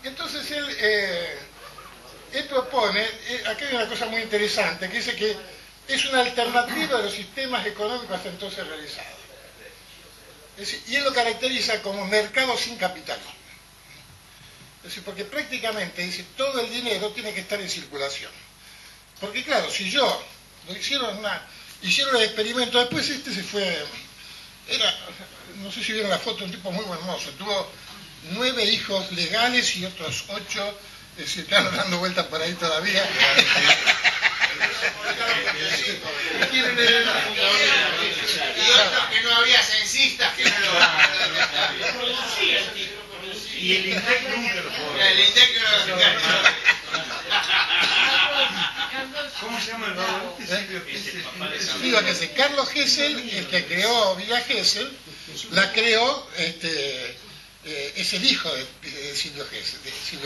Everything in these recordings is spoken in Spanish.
Entonces él propone, acá hay una cosa muy interesante, que dice que es una alternativa a los sistemas económicos hasta entonces realizados. Es decir, y él lo caracteriza como mercado sin capitalismo. Es decir, porque prácticamente dice, todo el dinero tiene que estar en circulación. Porque claro, si yo, hicieron el experimento, después se fue, no sé si vieron la foto, un tipo muy hermoso, tuvo 9 hijos legales y otros 8 se están dando vueltas por ahí todavía. Y otros que no había censistas que no lo y el INDEC nunca lo pudo. El INDEC no lo ¿Cómo se llama el valor? Digo que Carlos Gesell, el que creó Villa Gesell, la creó, es el hijo de Silvio Gesell.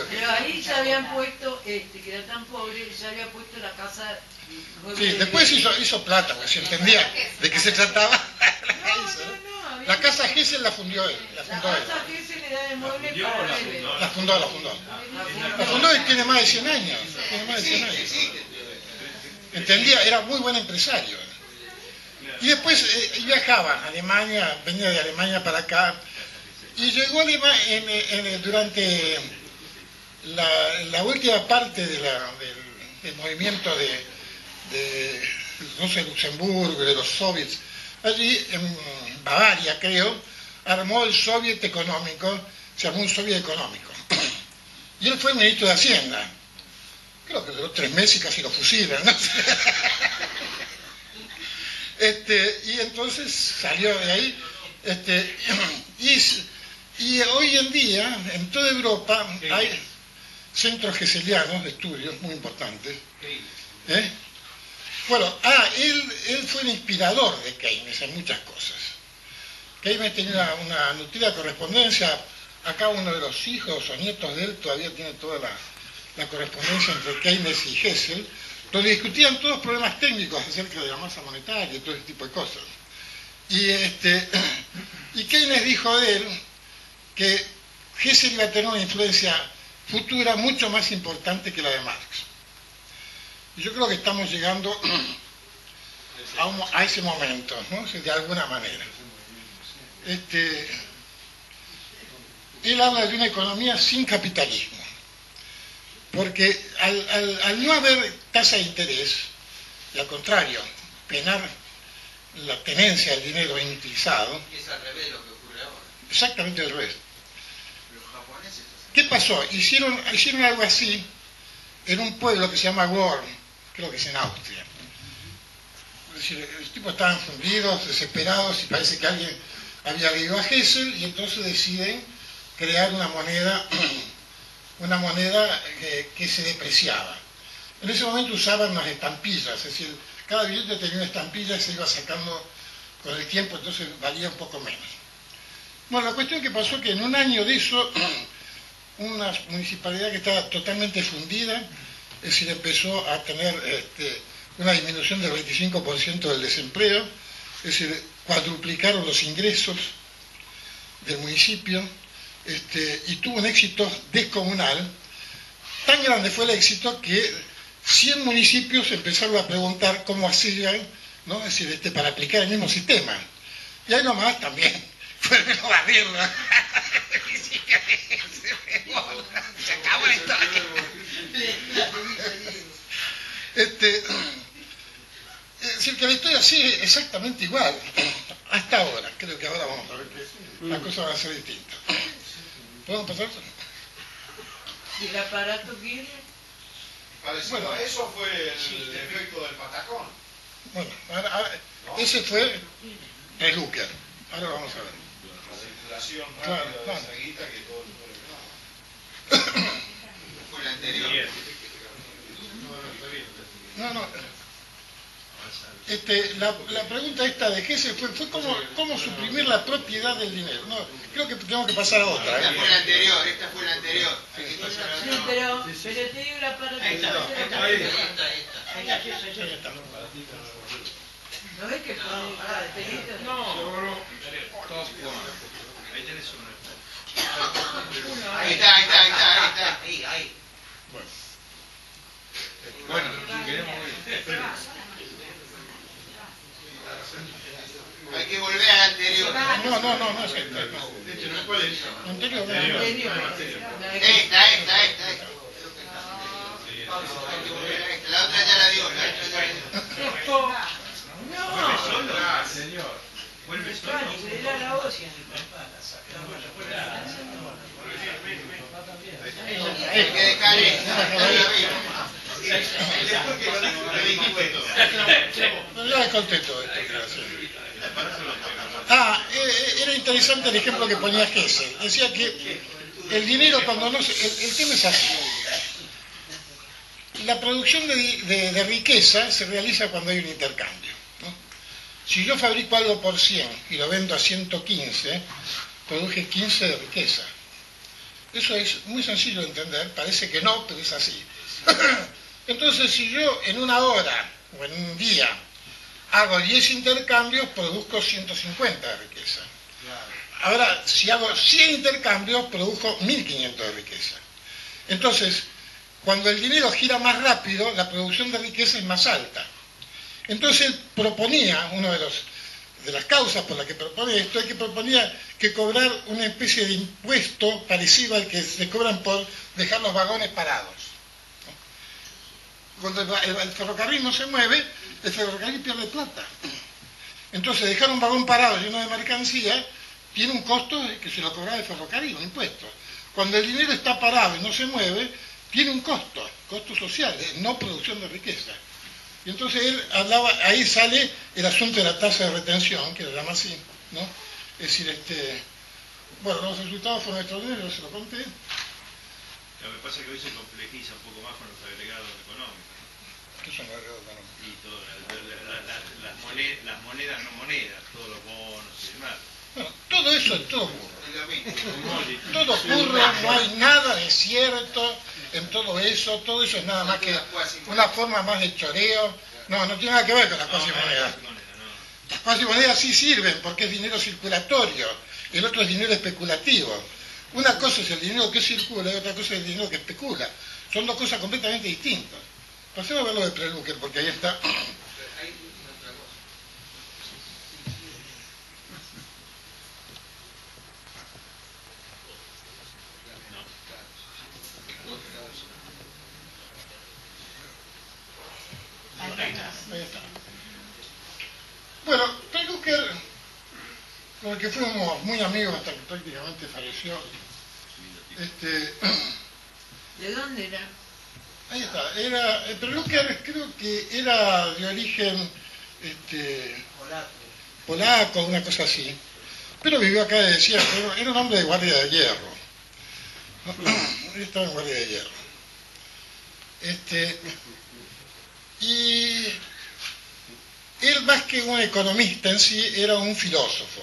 Pero ahí ya habían puesto, que era tan pobre, ya había puesto la casa. Sí, después hizo plata, porque se entendía de qué se trataba. La casa Gesell la fundió él. La casa Gesell era de mueble para él. La fundó. La fundó y tiene más de 100 años. Entendía, era muy buen empresario. Y después viajaba a Alemania, venía de Alemania para acá, y llegó durante la última parte del movimiento de Luxemburgo, de los soviets, allí en Bavaria, creo, armó el soviet económico, se armó un soviet económico. Y él fue ministro de Hacienda. Creo que duró 3 meses y casi lo fusilan, ¿no? Y entonces salió de ahí. Y hoy en día, en toda Europa, hay centros geselianos de estudios muy importantes. Bueno, él fue el inspirador de Keynes en muchas cosas. Keynes tenía una nutrida correspondencia. Acá uno de los hijos o nietos de él todavía tiene toda la correspondencia entre Keynes y Gesell, donde discutían todos problemas técnicos acerca de la masa monetaria y todo ese tipo de cosas. Y Keynes dijo de él que Gesell iba a tener una influencia futura mucho más importante que la de Marx. Y yo creo que estamos llegando a ese momento, ¿no? De alguna manera. Él habla de una economía sin capitalismo, porque al no haber tasa de interés, y al contrario, penar la tenencia del dinero inutilizado, es al revés lo que ocurre ahora. Exactamente al revés. Los japoneses hacen. ¿Qué pasó? Hicieron algo así en un pueblo que se llama Worm, creo que es en Austria. Es decir, los tipos estaban fundidos, desesperados, y parece que alguien había leído a Gesell, y entonces deciden crear una moneda que se depreciaba. En ese momento usaban las estampillas, es decir, cada billete tenía una estampilla y se iba sacando con el tiempo, entonces valía un poco menos. Bueno, la cuestión que pasó que en un año de eso, una municipalidad que estaba totalmente fundida, es decir, empezó a tener una disminución del 25% del desempleo, es decir, cuadruplicaron los ingresos del municipio, y tuvo un éxito descomunal. Tan grande fue el éxito que 100 municipios empezaron a preguntar cómo hacían, ¿no? Es decir, para aplicar el mismo sistema. Y ahí nomás también fueron a barrerla. Se acabó la historia. Es decir, que la historia sigue exactamente igual hasta ahora. Creo que ahora vamos a ver que las cosas van a ser distintas. ¿Podemos pasar? ¿Y el aparato Kirchner? Bueno, eso fue el efecto del patacón. Bueno, ahora, ese fue el Lucker. Ahora vamos a ver. La circulación rápida de esa guita que todo el mundo. Fue el anterior. No. La pregunta esta de Gesell fue cómo suprimir la propiedad del dinero. No, creo que tenemos que pasar a otra. Esta fue la anterior, Sí, pero te digo la parte. Ahí está. ¿No ves que pone características? No. Todos pueden. Ahí tenés uno. Ahí está. Ahí. Bueno. Bueno, si queremos ver. Hay que volver al anterior. No es esta. Este no es cuál es. Anterior. Esta. Hay que volver a esta. La otra ya la dio. Solo, señor. Vuelve solo. Era la hostia. Hay que dejar esta. Después que lo dijiste todo. No, ya conté todo esto que iba a hacer. Era interesante el ejemplo que ponía Hessel. Decía que el dinero cuando no se... El tema es así. La producción de riqueza se realiza cuando hay un intercambio, ¿no? Si yo fabrico algo por 100 y lo vendo a 115, produje 15 de riqueza. Eso es muy sencillo de entender, parece que no, pero es así. Entonces, si yo en una hora o en un día hago 10 intercambios, produzco 150 de riqueza. Ahora, si hago 100 intercambios, produjo 1500 de riqueza. Entonces, cuando el dinero gira más rápido, la producción de riqueza es más alta. Entonces él proponía, una de las causas por las que propone esto, es que proponía que cobrar una especie de impuesto parecido al que se cobran por dejar los vagones parados. Cuando el ferrocarril no se mueve, el ferrocarril pierde plata. Entonces dejar un vagón parado lleno de mercancía tiene un costo que se lo cobra el ferrocarril, un impuesto. Cuando el dinero está parado y no se mueve, tiene un costo social, no producción de riqueza. Y entonces él hablaba, ahí sale el asunto de la tasa de retención, que lo llama así, ¿no? Es decir, bueno, los resultados fueron extraordinarios, se lo conté. Lo que pasa es que hoy se complejiza un poco más con los agregados económicos. ¿Qué son los agregados económicos? Y todo, las monedas no monedas, todos los bonos y demás. Bueno, todo eso es todo burro. Todo burro, no hay nada de cierto en todo eso es nada más que una forma más de choreo. No tiene nada que ver con las cuasimonedas. Las cuasimonedas sí sirven porque es dinero circulatorio, el otro es dinero especulativo. Una cosa es el dinero que circula y otra cosa es el dinero que especula. Son dos cosas completamente distintas. Pasemos a ver lo de Prelucker, porque ahí está. Ahí está. Bueno, Prelucker, con el que fuimos muy amigos hasta que prácticamente falleció, ¿De dónde era? ahí está, Prelucker creo que era de origen polaco, una cosa así, pero vivió acá de desierto, era un hombre de guardia de hierro. Él estaba en guardia de hierro. Y él, más que un economista en sí, era un filósofo.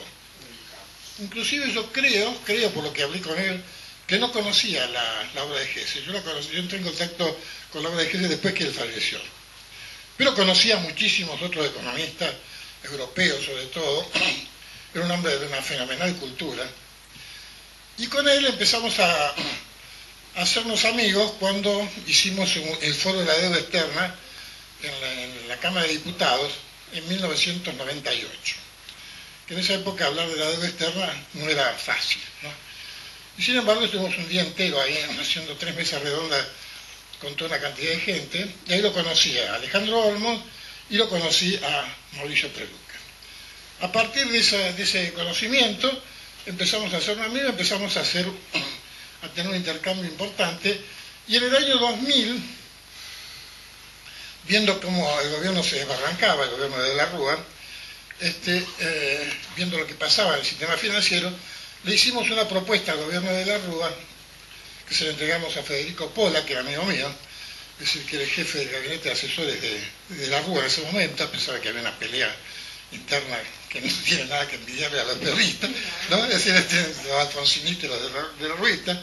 Inclusive yo creo por lo que hablé con él, que no conocía la obra de Hessel. Yo entré en contacto con la obra de Hessel después que él falleció. Pero conocía muchísimos otros economistas, europeos sobre todo. Era un hombre de una fenomenal cultura. Y con él empezamos a hacernos amigos cuando hicimos el foro de la deuda externa en la Cámara de Diputados en 1998. Que en esa época hablar de la deuda externa no era fácil, ¿no? Y sin embargo estuvimos un día entero ahí haciendo 3 mesas redondas con toda una cantidad de gente, y ahí lo conocí a Alejandro Olmos y lo conocí a Mauricio Prelucker. A partir de ese conocimiento empezamos a hacer amigos, empezamos a tener un intercambio importante, y en el año 2000, viendo cómo el gobierno se desbarrancaba, el gobierno de la Rúa, viendo lo que pasaba en el sistema financiero, le hicimos una propuesta al gobierno de la Rúa, que se la entregamos a Federico Pola, que era amigo mío, es decir, que era el jefe del gabinete de asesores de la Rúa en ese momento, a pesar de que había una pelea interna que no tiene nada que envidiarle a los peronistas, ¿no? Es decir, los alfonsinitos de la Ruita.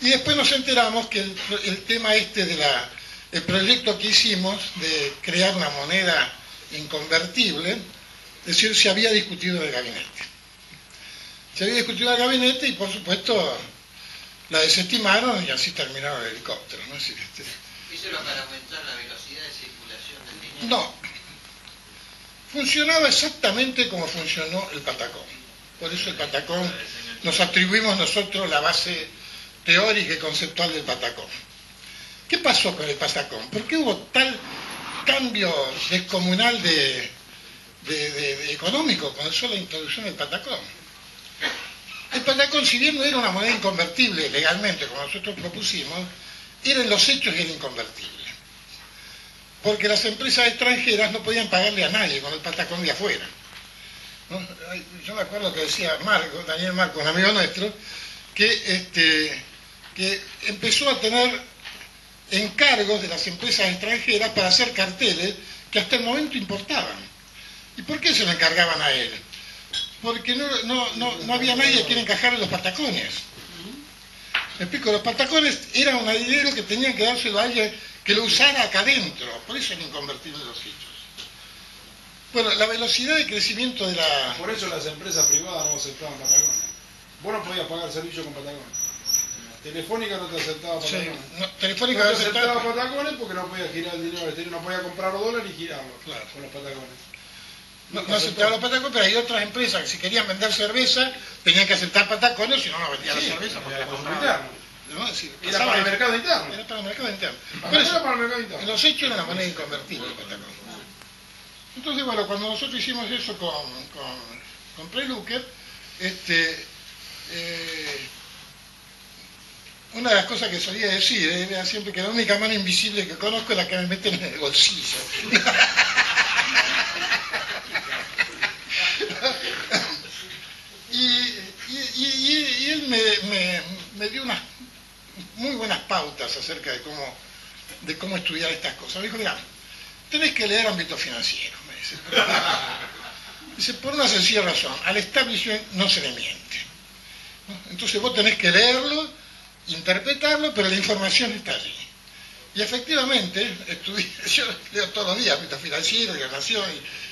Y después nos enteramos que el tema el proyecto que hicimos de crear una moneda inconvertible, es decir, se había discutido en el gabinete. Se había discutido en el gabinete y, por supuesto, la desestimaron y así terminaron el helicóptero, ¿no? ¿Eso era para aumentar la velocidad de circulación del dinero? No. Funcionaba exactamente como funcionó el Patacón. Por eso el Patacón, nos atribuimos nosotros la base teórica y conceptual del Patacón. ¿Qué pasó con el Patacón? ¿Por qué hubo tal cambio descomunal de económico con la introducción del Patacón? El Patacón, si bien no era una moneda inconvertible legalmente, como nosotros propusimos, era en los hechos el inconvertible. Porque las empresas extranjeras no podían pagarle a nadie con el Patacón de afuera, ¿no? Yo me acuerdo que decía Daniel Marco, un amigo nuestro, que empezó a tener encargos de las empresas extranjeras para hacer carteles que hasta el momento importaban. ¿Y por qué se lo encargaban a él? Porque no había nadie a quien encajarle los patacones. Me explico, los patacones eran un dinero que tenían que dárselo a alguien que lo usara acá adentro, por eso era inconvertible los hechos. Bueno, la velocidad de crecimiento de la... Por eso las empresas privadas no aceptaban patacones. Vos no podías pagar servicio con patacones. Telefónica no te aceptaba patacones. Sí, Telefónica no te aceptaba patacones porque no podía girar el dinero al exterior, no podía comprar dólares ni girarlo, claro, con los patacones. No aceptaba los patacones, pero hay otras empresas que si querían vender cerveza tenían que aceptar patacones, si no, no vendían la cerveza. Porque era consumo interno. ¿No? Era para el mercado interno. Era para el mercado interno. Pero eso era para el mercado interno. En los hechos era una moneda inconvertible el patacón. Entonces, bueno, cuando nosotros hicimos eso con Preluque, una de las cosas que solía decir era siempre que la única mano invisible que conozco es la que me meten en el bolsillo. y él me dio unas muy buenas pautas acerca de cómo estudiar estas cosas. Me dijo, mira, tenés que leer ámbito financiero, me dice. Dice, por una sencilla razón, al establishment no se le miente, ¿no? Entonces vos tenés que leerlo, interpretarlo, pero la información está allí. Y efectivamente, yo leo todos los días ámbito financiero, y La Nación,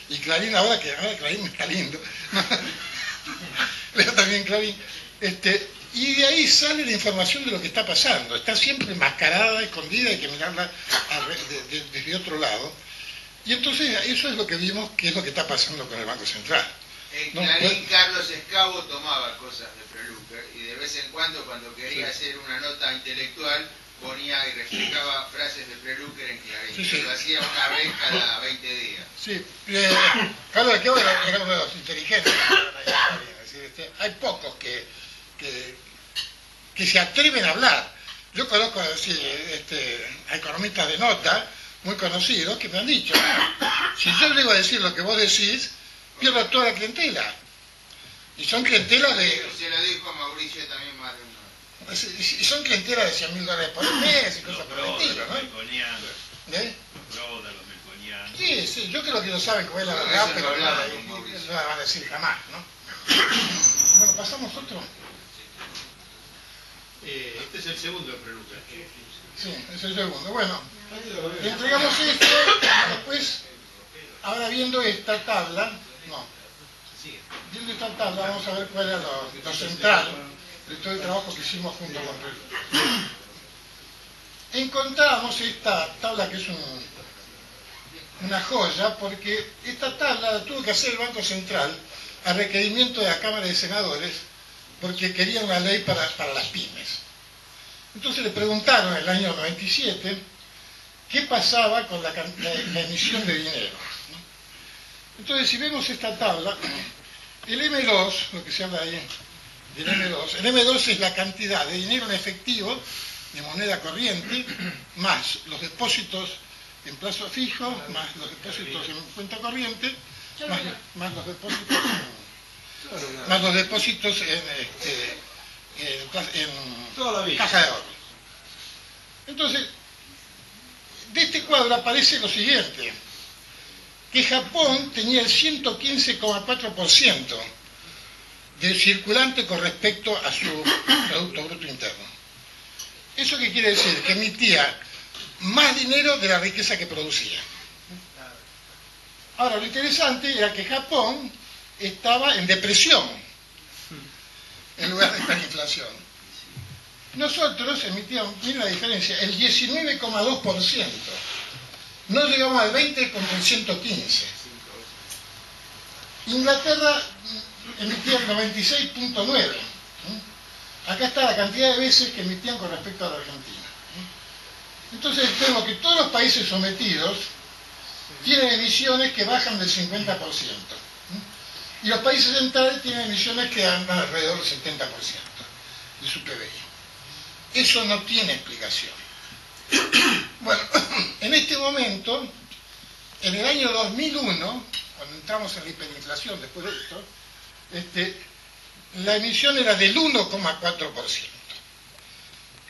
y Clarín, ahora Clarín está lindo. Leo también Clarín. Y de ahí sale la información de lo que está pasando. Está siempre enmascarada, escondida, hay que mirarla desde otro lado. Y entonces eso es lo que vimos, que es lo que está pasando con el Banco Central. En Clarín, Carlos Escavo tomaba cosas de Preluque y de vez en cuando quería hacer una nota intelectual, ponía y refrescaba frases de Preluque en Clarín. Lo hacía una vez cada 20 días. Sí, Carlos Escavo era uno de los inteligentes. Hay pocos que se atreven a hablar. Yo conozco a economistas de nota muy conocidos que me han dicho, si yo llego a decir lo que vos decís, pierdo toda la clientela. Y son clientelas de... Se lo dijo a Mauricio también más de una vez. Y son clientelas de $100.000 por mes y cosas por el estilo, ¿no? Sí, yo creo que lo saben cómo es la verdad, pero no la van a decir jamás, ¿no? Bueno, pasamos otro. Este es el segundo de Preluque. Sí, es el segundo. Bueno, le entregamos esto, después, ahora viendo esta tabla, vamos a ver cuál era lo central de todo el trabajo que hicimos junto con Preluque. Encontramos esta tabla que es una joya, porque esta tabla la tuvo que hacer el Banco Central a requerimiento de la Cámara de Senadores, porque quería una ley para las pymes. Entonces le preguntaron en el año 97 qué pasaba con la emisión de dinero, ¿no? Entonces, si vemos esta tabla, el M2, lo que se habla ahí del M2, el M2 es la cantidad de dinero en efectivo, de moneda corriente, más los depósitos en plazo fijo, más los depósitos en cuenta corriente, más los depósitos en caja de ahorro. Entonces, de este cuadro aparece lo siguiente, que Japón tenía el 115,4% del circulante con respecto a su Producto Bruto Interno. ¿Eso qué quiere decir? Que emitía más dinero de la riqueza que producía. Ahora, lo interesante era que Japón estaba en depresión en lugar de estar en inflación. Nosotros emitíamos, miren la diferencia, el 19,2%. No llegamos al 20 como el 115. Inglaterra emitía el 96,9. Acá está la cantidad de veces que emitían con respecto a la Argentina. Entonces tenemos que todos los países sometidos tienen emisiones que bajan del 50%. Y los países centrales tienen emisiones que andan alrededor del 70% de su PBI. Eso no tiene explicación. Bueno, en este momento, en el año 2001, cuando entramos en la hiperinflación después de esto, la emisión era del 1,4%.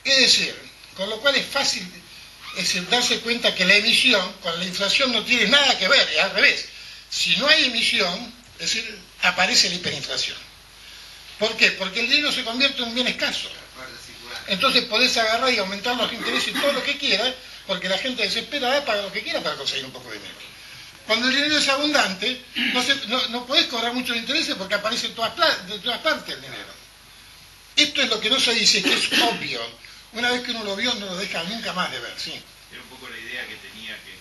Es decir, con lo cual es fácil darse cuenta que la emisión con la inflación no tiene nada que ver, es al revés. Si no hay emisión, es decir, aparece la hiperinflación. ¿Por qué? Porque el dinero se convierte en un bien escaso. Entonces podés agarrar y aumentar los intereses todo lo que quieras, porque la gente desesperada paga lo que quiera para conseguir un poco de dinero. Cuando el dinero es abundante, no podés cobrar muchos intereses porque aparece de todas partes el dinero. Esto es lo que no se dice, que es obvio. Una vez que uno lo vio, no lo deja nunca más de ver, ¿sí? Era un poco la idea que tenía, que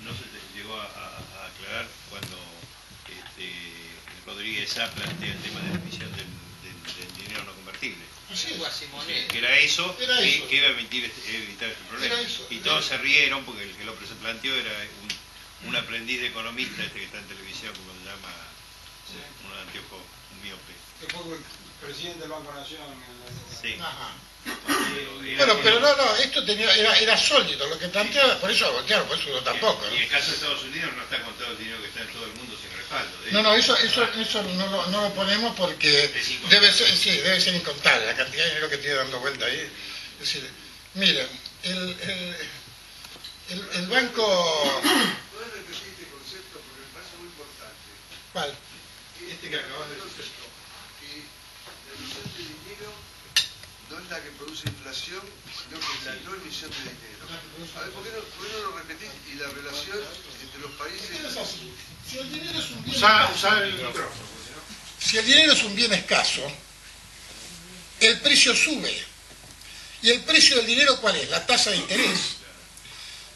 no se llegó a aclarar cuando Rodríguez Sá plantea el tema de la emisión del dinero no convertible. Sí, que era eso, era eso. que iba a evitar este problema. Y todos se rieron porque el que lo planteó era un aprendiz de economista, que está en televisión, como se llama, un anteojo, un miope. Que fue el presidente del Banco Nacional. Sí. Ajá. Bueno, pero esto era sólido lo que planteaba, por eso voltearon, por eso yo tampoco. Y en el caso de Estados Unidos no está con todo el dinero que está en todo el mundo sin respaldo. No, eso no lo ponemos porque debe ser incontable la cantidad de dinero que tiene dando vuelta ahí. Es decir, miren, el banco... ¿Puedes repetir este concepto? Porque me parece muy importante. ¿Cuál? Este que acabas de decir. Que la emisión de dinero no es la que produce inflación, sino que es la no emisión de dinero. A ver, ¿por qué no lo repetís? Y la relación entre los países... Es así. Si el dinero es un bien Usar el micrófono. Si el dinero es un bien escaso, el precio sube. ¿Y el precio del dinero cuál es? La tasa de interés.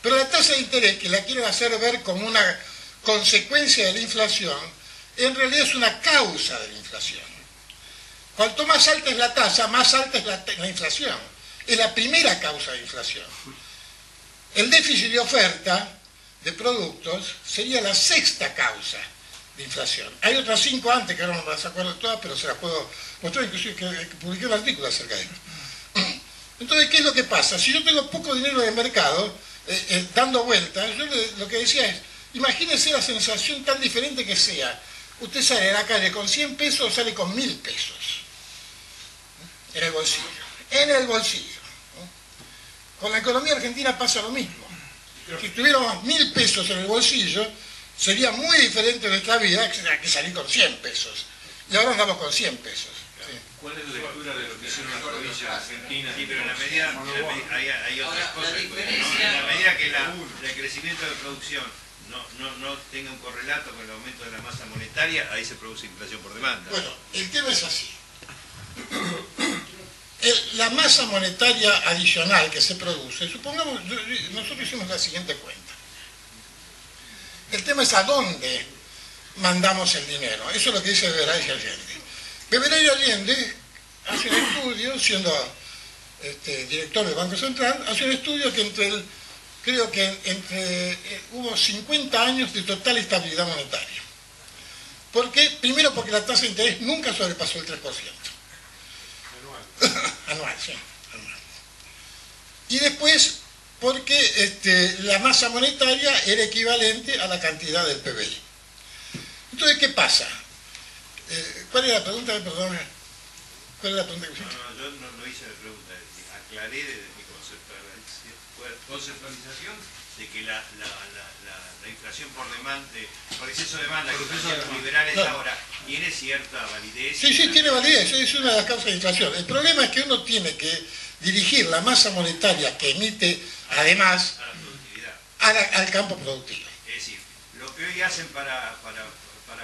Pero la tasa de interés, que la quieren hacer ver como una consecuencia de la inflación, en realidad es una causa de la inflación. Cuanto más alta es la tasa, más alta es la inflación. Es la primera causa de inflación. El déficit de oferta de productos sería la sexta causa de inflación. Hay otras 5 antes, que ahora no me las acuerdo todas, pero se las puedo mostrar, inclusive que publiqué un artículo acerca de esto. Entonces, ¿qué es lo que pasa? Si yo tengo poco dinero en el mercado, dando vueltas, yo lo que decía es, imagínense la sensación tan diferente que sea. Usted sale de la calle con 100 pesos o sale con 1000 pesos. En el bolsillo. En el bolsillo. Con la economía argentina pasa lo mismo. Si tuviéramos 1000 pesos en el bolsillo, sería muy diferente nuestra vida que salir con 100 pesos. Y ahora andamos con 100 pesos. Sí. ¿Cuál es la lectura de lo que hicieron las provincias argentinas? Sí, pero en la medida hay otras cosas. ¿No? En la medida que el crecimiento de producción no tenga un correlato con el aumento de la masa monetaria, ahí se produce inflación por demanda. Bueno, el tema es así. La masa monetaria adicional que se produce, supongamos, nosotros hicimos la siguiente cuenta. El tema es a dónde mandamos el dinero. Eso es lo que dice Beberay y Allende. Beberay y Allende hace un estudio, siendo director del Banco Central, hace un estudio que creo que hubo 50 años de total estabilidad monetaria. ¿Por qué? Primero porque la tasa de interés nunca sobrepasó el 3%. Anual, sí. Anual. Y después, porque la masa monetaria era equivalente a la cantidad del PBI. Entonces, ¿qué pasa? ¿Cuál era la pregunta? Perdón. ¿Cuál era la pregunta que hiciste? No, yo no hice la pregunta. Aclaré desde mi conceptualización de que la inflación por exceso de demanda que plantean los liberales ahora tiene cierta validez. Sí, tiene validez, es una de las causas de inflación. El problema es que uno tiene que dirigir la masa monetaria que emite, además, a la productividad, al campo productivo. Es decir, lo que hoy hacen para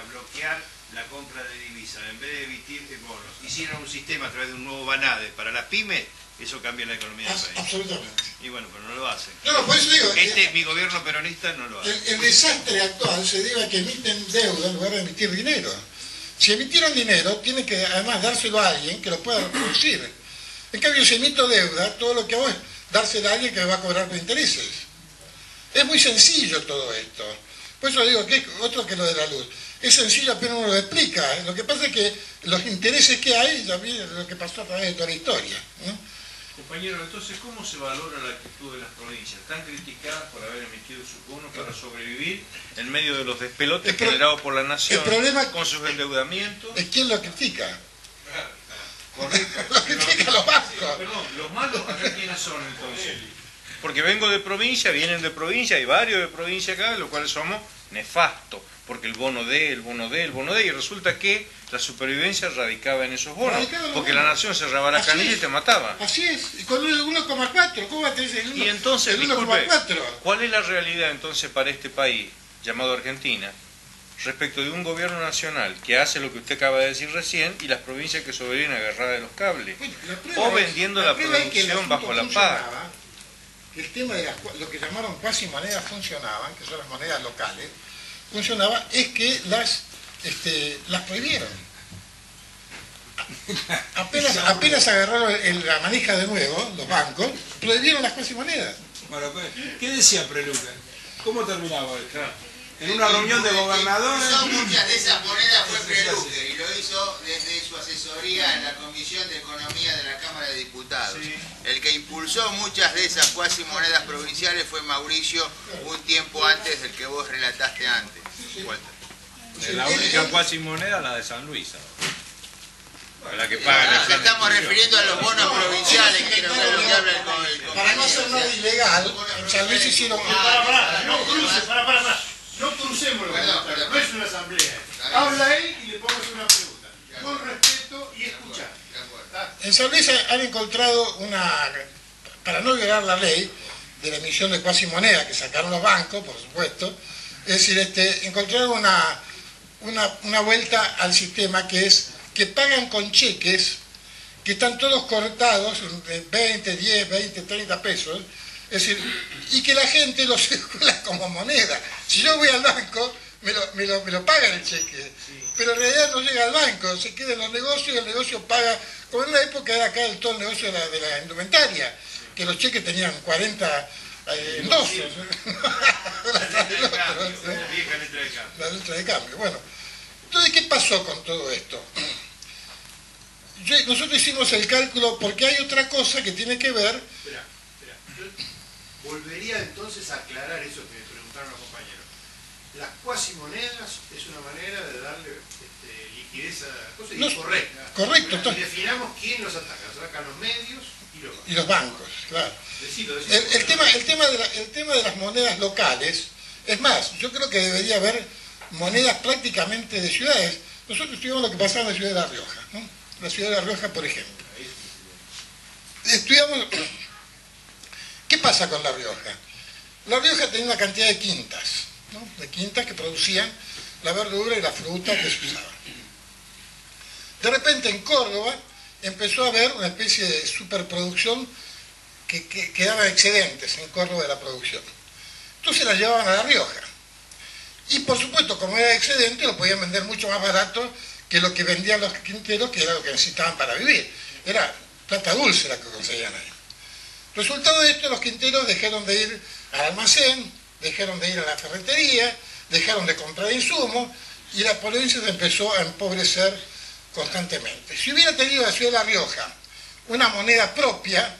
bloquear la compra de divisas, en vez de emitir bonos, hicieron un sistema a través de un nuevo BANADE para las pymes eso cambia la economía del país. Absolutamente. Y bueno, pero no lo hacen. No, por eso digo, Mi gobierno peronista no lo hace. el desastre actual se debe a que emiten deuda en lugar de emitir dinero. Si emitieron dinero, tienen que además dárselo a alguien que lo pueda reproducir. En cambio, si emito deuda, todo lo que hago es dárselo a alguien que me va a cobrar por intereses. Es muy sencillo todo esto. Por eso digo que es otro que lo de la luz. Es sencillo apenas uno lo explica. Lo que pasa es que los intereses que hay, ya viene lo que pasó a través de toda la historia, ¿no? Compañero, entonces, ¿cómo se valora la actitud de las provincias? ¿Están criticadas por haber emitido sus bonos para sobrevivir en medio de los despelotes generados por la nación, el problema con sus endeudamientos? es quién lo critica. Correcto. Lo critican los bancos. Perdón, ¿los malos acá quiénes son entonces? Porque vengo de provincia, vienen de provincia, hay varios de provincia acá, de los cuales somos nefastos, porque el bono D, el bono D, el bono D, y resulta que la supervivencia radicaba en esos bonos, porque la nación cerraba la canilla y te mataba. Así es, y con el 1,4, ¿cómo va a tener el 1,4? Y entonces, disculpe, ¿cuál es la realidad entonces para este país, llamado Argentina, respecto de un gobierno nacional que hace lo que usted acaba de decir recién y las provincias que sobreviven agarradas de los cables? Bueno, O vendiendo la producción bajo la PAC. El tema de lo que llamaron cuasi monedas funcionaban, que son las monedas locales, funcionaba, es que las prohibieron. Apenas agarraron la manija de nuevo, los bancos, prohibieron las cuasi monedas. Bueno, ¿qué decía Preluca? ¿Cómo terminaba esto? En una reunión de gobernadores. Muchas de esas monedas fue Preluque y lo hizo desde su asesoría en la Comisión de Economía de la Cámara de Diputados. Sí. El que impulsó muchas de esas cuasi monedas provinciales fue Mauricio un tiempo antes del que vos relataste antes. Walter. La única cuasi moneda la de San Luis. La que paga nos estamos refiriendo a los bonos provinciales, que no es lo que habla el compañero. Para no ser nada ilegal, en San Luis hicieron... No crucemos los perdón. No es una asamblea. Habla él y le pongo una pregunta. Con respeto y escuchar. En San Luis han encontrado para no violar la ley de la emisión de cuasi moneda que sacaron los bancos, por supuesto, es decir, encontraron una vuelta al sistema que es que pagan con cheques que están todos cortados de 20, 10, 20, 30 pesos. Es decir, y que la gente lo circula como moneda. Si yo voy al banco, me lo pagan el cheque, pero en realidad no llega al banco, se queda en los negocios y el negocio paga, como en una época era acá todo el negocio de la indumentaria, que los cheques tenían 40 endosos. La letra de cambio. Bueno, entonces, ¿qué pasó con todo esto? Nosotros hicimos el cálculo porque hay otra cosa que tiene que ver... Espera. Volvería entonces a aclarar eso que me preguntaron los compañeros. Las cuasimonedas es una manera de darle liquidez a la cosa incorrecta. Correcto. Y definamos quién los ataca. Atacan los medios y los bancos. Claro. El tema de las monedas locales, es más, yo creo que debería haber monedas prácticamente de ciudades. Nosotros estudiamos lo que pasaba en la ciudad de La Rioja, ¿no? La ciudad de La Rioja, por ejemplo. Estudiamos... ¿Qué pasa con La Rioja? La Rioja tenía una cantidad de quintas, ¿no? De quintas que producían la verdura y la fruta que se usaba. De repente en Córdoba empezó a haber una especie de superproducción que daba excedentes en Córdoba de la producción. Entonces la llevaban a La Rioja. Y por supuesto, como era excedente, lo podían vender mucho más barato que lo que vendían los quinteros, que era lo que necesitaban para vivir. Era plata dulce la que conseguían ahí. Resultado de esto, los quinteros dejaron de ir al almacén, dejaron de ir a la ferretería, dejaron de comprar insumos y la provincia se empezó a empobrecer constantemente. Si hubiera tenido la ciudad de La Rioja una moneda propia,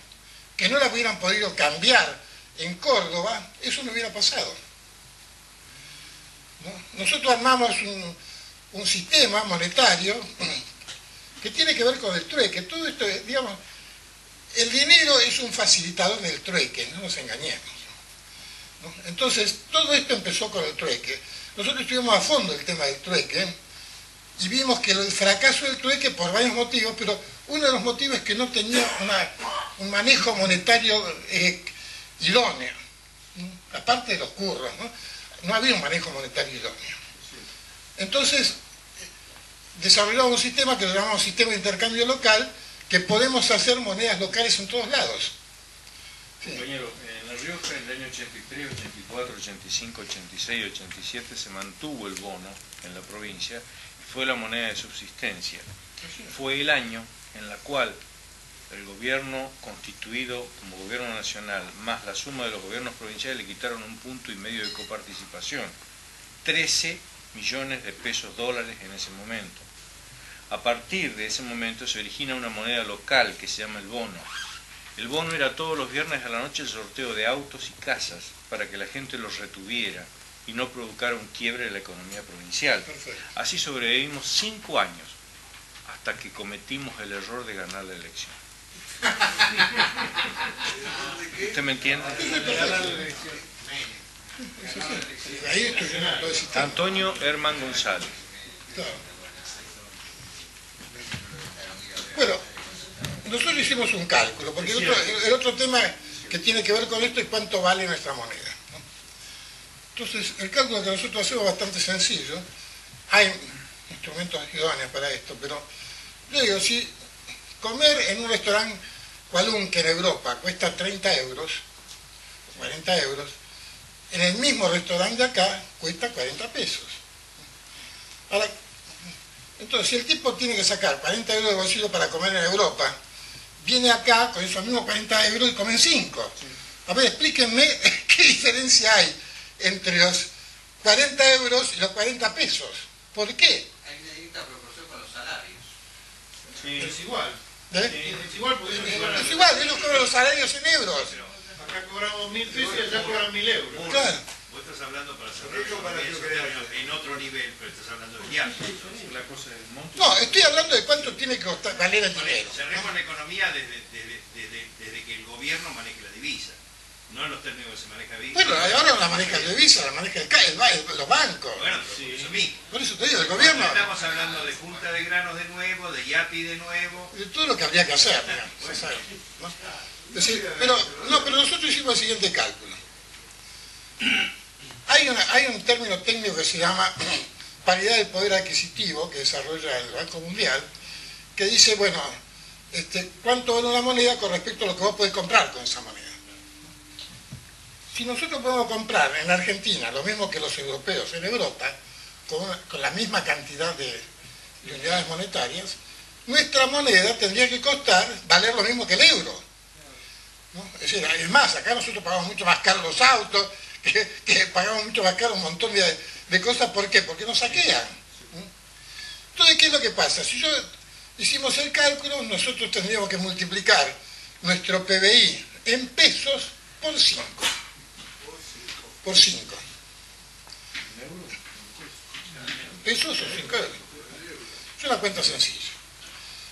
que no la hubieran podido cambiar en Córdoba, eso no hubiera pasado. ¿No? Nosotros armamos un sistema monetario que tiene que ver con el trueque. Todo esto, digamos, el dinero es un facilitador del trueque, no nos engañemos, ¿no? Entonces, todo esto empezó con el trueque. Nosotros estuvimos a fondo el tema del trueque y vimos que el fracaso del trueque por varios motivos, pero uno de los motivos es que no tenía un manejo monetario idóneo, ¿no? Aparte de los curros, no había un manejo monetario idóneo. Entonces, desarrollamos un sistema que lo llamamos sistema de intercambio local, que podemos hacer monedas locales en todos lados. Sí. Compañero, en La Rioja en el año 83, 84, 85, 86, 87 se mantuvo el bono en la provincia y fue la moneda de subsistencia. Fue el año en la cual el gobierno constituido como gobierno nacional más la suma de los gobiernos provinciales le quitaron 1,5 puntos de coparticipación. 13 millones de pesos dólares en ese momento. A partir de ese momento se origina una moneda local que se llama el bono. El bono era todos los viernes a la noche el sorteo de autos y casas para que la gente los retuviera y no provocara un quiebre de la economía provincial. Perfecto. Así sobrevivimos 5 años hasta que cometimos el error de ganar la elección. ¿Usted me entiende? Ahí estoy yo, todo el sistema. Antonio Herman González. Claro. Bueno, nosotros hicimos un cálculo, porque el otro tema que tiene que ver con esto es cuánto vale nuestra moneda, ¿no? Entonces, el cálculo que nosotros hacemos es bastante sencillo. Hay instrumentos idóneos para esto, pero yo digo, si comer en un restaurante cualunque en Europa cuesta 30 euros, 40 euros, en el mismo restaurante de acá cuesta 40 pesos. Ahora, entonces, si el tipo tiene que sacar 40 euros de bolsillo para comer en Europa, viene acá con esos mismos 40 euros y comen 5. A ver, explíquenme qué diferencia hay entre los 40 euros y los 40 pesos. ¿Por qué? Hay una directa proporción con los salarios. Sí. Es igual. ¿Eh? Es igual porque Es igual, ellos cobran los salarios en euros. acá cobramos 1.000 pesos y allá cobran 1.000 euros. Claro. Vos estás hablando para cerrar en otro nivel, pero estás hablando de viajes. La cosa del monto. No, estoy hablando de cuánto tiene que valer el dinero. Cerremos la economía desde que el gobierno maneje la divisa, no en los términos que se maneja divisa. Bueno, ahora la maneja el divisa, la maneja los bancos. Bueno, pero eso mismo. Por eso te digo, el gobierno, Estamos hablando de junta de granos de nuevo, de IAPI de nuevo. de todo lo que habría que hacer, digamos, se sabe, ¿no? Es decir, pero nosotros hicimos el siguiente cálculo. Hay un término técnico que se llama paridad del poder adquisitivo, que desarrolla el Banco Mundial, que dice, bueno, cuánto vale una moneda con respecto a lo que vos podés comprar con esa moneda. Si nosotros podemos comprar en Argentina lo mismo que los europeos en Europa, con la misma cantidad de unidades monetarias, nuestra moneda tendría que valer lo mismo que el euro, ¿no? Es decir, es más, acá nosotros pagamos mucho más caro los autos, que pagamos mucho más caro un montón de cosas. ¿Por qué? Porque nos saquean. Entonces, ¿qué es lo que pasa? Si hicimos el cálculo, nosotros tendríamos que multiplicar nuestro PBI en pesos por 5. Por 5. ¿Pesos o 5 euros? Es una cuenta sencilla.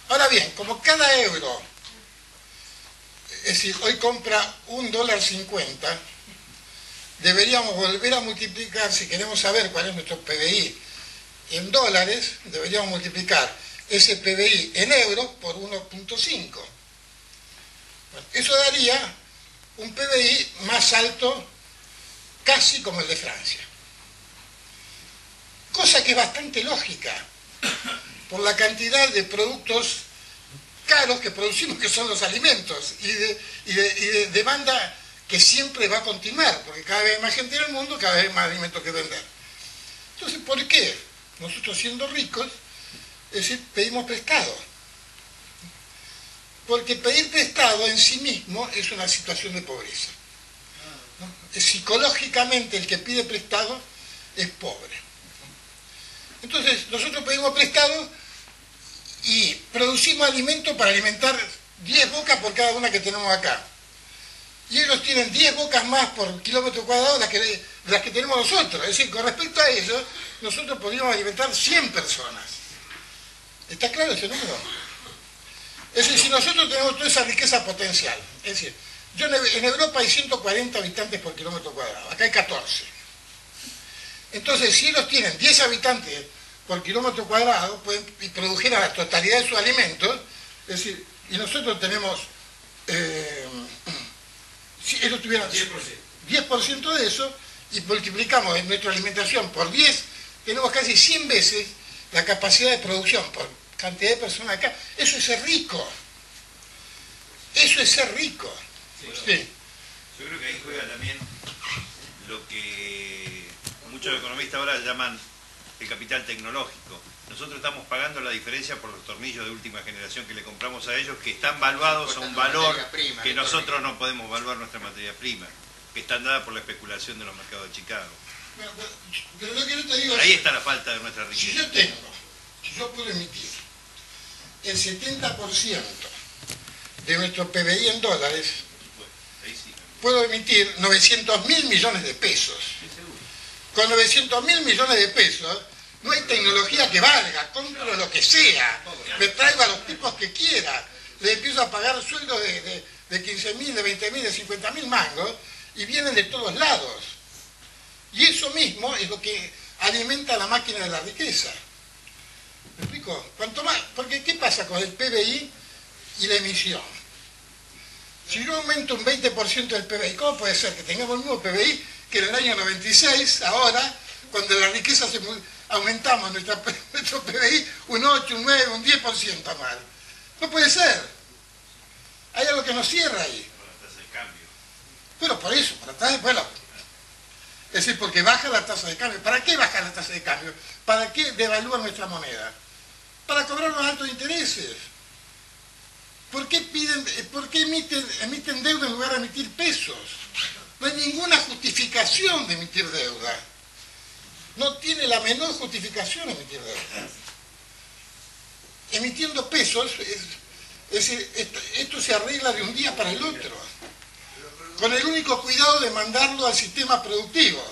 Ahora bien, como cada euro, es decir, hoy compra $1.50, deberíamos volver a multiplicar, si queremos saber cuál es nuestro PBI en dólares, deberíamos multiplicar ese PBI en euros por 1.5. Bueno, eso daría un PBI más alto, casi como el de Francia. Cosa que es bastante lógica, por la cantidad de productos caros que producimos, que son los alimentos, y de demanda que siempre va a continuar, porque cada vez hay más gente en el mundo, cada vez hay más alimentos que vender. Entonces, ¿por qué? Nosotros siendo ricos, es decir, pedimos prestado. Porque pedir prestado en sí mismo es una situación de pobreza, ¿no? Psicológicamente el que pide prestado es pobre. Entonces, nosotros pedimos prestado y producimos alimentos para alimentar 10 bocas por cada una que tenemos acá. Y ellos tienen 10 bocas más por kilómetro cuadrado de las que tenemos nosotros. Es decir, con respecto a ellos, nosotros podríamos alimentar 100 personas. ¿Está claro ese número? Es decir, si nosotros tenemos toda esa riqueza potencial, es decir, en Europa hay 140 habitantes por kilómetro cuadrado, acá hay 14. Entonces, si ellos tienen 10 habitantes por kilómetro cuadrado y produjeran la totalidad de sus alimentos, es decir, y nosotros tenemos... si ellos tuvieran 10% de eso y multiplicamos en nuestra alimentación por 10, tenemos casi 100 veces la capacidad de producción por cantidad de personas acá. Eso es ser rico. Eso es ser rico. Sí. Yo creo que ahí juega también lo que muchos economistas ahora llaman el capital tecnológico. Nosotros estamos pagando la diferencia por los tornillos de última generación que le compramos a ellos, que están valuados a un valor que nosotros no podemos valuar nuestra materia prima, que están dadas por la especulación de los mercados de Chicago. Pero lo que yo te digo ahí es, está la falta de nuestra riqueza. si yo puedo emitir el 70% de nuestro PBI en dólares, puedo emitir 900.000 millones de pesos. Con 900.000 millones de pesos no hay tecnología que valga, compro lo que sea, me traigo a los tipos que quiera, le empiezo a pagar sueldos de 15.000, de 20.000, de 50.000 mangos y vienen de todos lados. Y eso mismo es lo que alimenta la máquina de la riqueza. ¿Me explico? Cuanto más, porque ¿qué pasa con el PBI y la emisión? Si yo aumento un 20% del PBI, ¿cómo puede ser que tengamos el mismo PBI que en el año 96, ahora, cuando la riqueza aumentamos nuestro PBI un 8, un 9, un 10% anual? No puede ser. Hay algo que nos cierra ahí. Por la tasa de cambio. Pero por eso, es decir, porque baja la tasa de cambio. ¿Para qué baja la tasa de cambio? ¿Para qué devalúa nuestra moneda? Para cobrar los altos intereses. ¿Por qué emiten deuda en lugar de emitir pesos? No hay ninguna justificación de emitir deuda. No tiene la menor justificación emitir deuda. Emitiendo pesos, es decir, esto se arregla de un día para el otro, con el único cuidado de mandarlo al sistema productivo.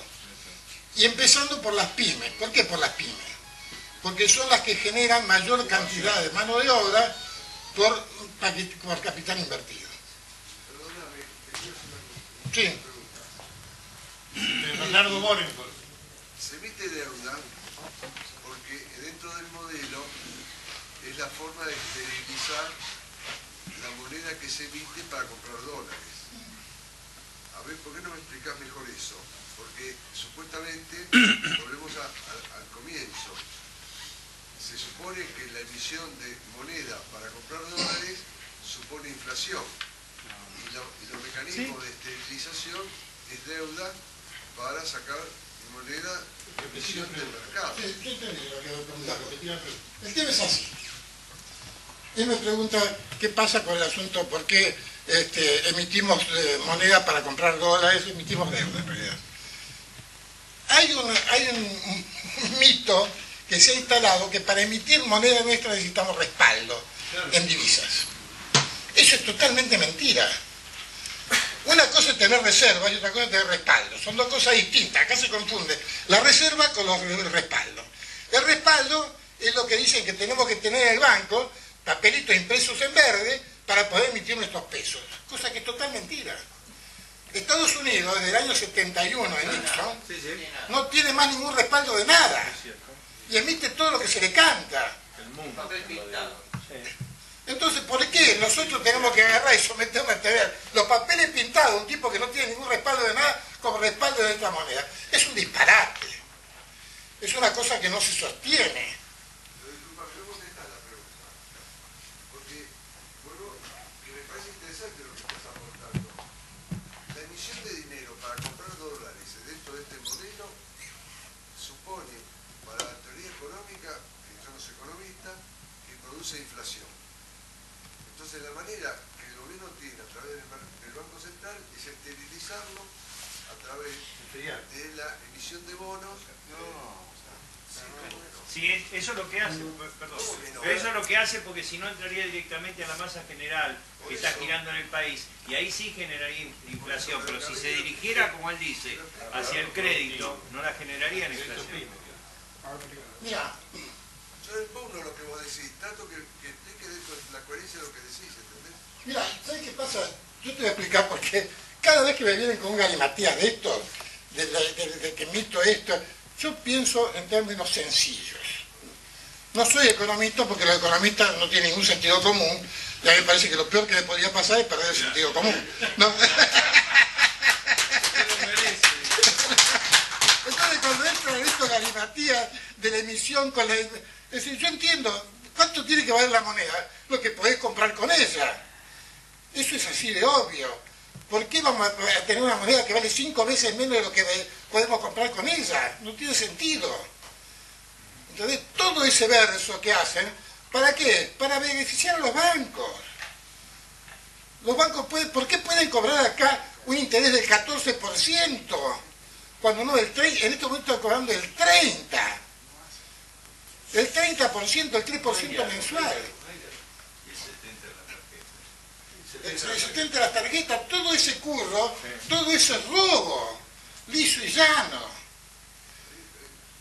Y empezando por las pymes. ¿Por qué por las pymes? Porque son las que generan mayor cantidad de mano de obra por capital invertido. Sí. Bernardo Moren. Se emite deuda porque dentro del modelo es la forma de esterilizar la moneda que se emite para comprar dólares. A ver, ¿por qué no me explicás mejor eso? Porque supuestamente, volvemos al comienzo, se supone que la emisión de moneda para comprar dólares supone inflación. Y los mecanismos de esterilización es deuda para sacar moneda de emisión del mercado. El tema es así. Él me pregunta qué pasa con el asunto, por qué emitimos moneda para comprar dólares, emitimos deuda en realidad. Hay un mito que se ha instalado que para emitir moneda nuestra necesitamos respaldo en divisas. Eso es totalmente mentira. Una cosa es tener reserva y otra cosa es tener respaldo. Son dos cosas distintas. Acá se confunde la reserva con el respaldo. El respaldo es lo que dicen que tenemos que tener en el banco, papelitos impresos en verde, para poder emitir nuestros pesos. Cosa que es total mentira. Estados Unidos, desde el año 71 en Nixon, no tiene más ningún respaldo de nada. Y emite todo lo que se le canta. Entonces, ¿por qué nosotros tenemos que agarrar y someternos a tener los papeles pintados de un tipo que no tiene ningún respaldo de nada como respaldo de nuestra moneda? Es un disparate. Es una cosa que no se sostiene. Inflación. Entonces la manera que el gobierno tiene a través del Banco Central es esterilizarlo a través de la emisión de bonos. Sí, eso es lo que hace, perdón, eso es lo que hace, porque si no entraría directamente a la masa general que está girando en el país y ahí sí generaría inflación, pero si se dirigiera, como él dice, hacia el crédito, no la generaría en inflación. Mira, yo impugno lo que vos decís, trato que explique dentro de la coherencia de lo que decís, ¿entendés? mira, ¿sabes qué pasa? Yo te voy a explicar por qué. Cada vez que me vienen con un galimatías de esto, de que emito esto, yo pienso en términos sencillos. No soy economista porque los economistas no tienen ningún sentido común. Y a mí me parece que lo peor que le podría pasar es perder el sentido común. ¿No? Entonces cuando entro en esto galimatías de la emisión con la... Es decir, yo entiendo cuánto tiene que valer la moneda, lo que podés comprar con ella. Eso es así de obvio. ¿Por qué vamos a tener una moneda que vale 5 veces menos de lo que podemos comprar con ella? No tiene sentido. Entonces, todo ese verso que hacen, ¿para qué? Para beneficiar a los bancos. Los bancos ¿por qué pueden cobrar acá un interés del 14%? Cuando no, en este momento están cobrando el 30%. El 30%, el 3% mensual. El 70% de las tarjetas, todo ese curro, todo ese robo, liso y llano.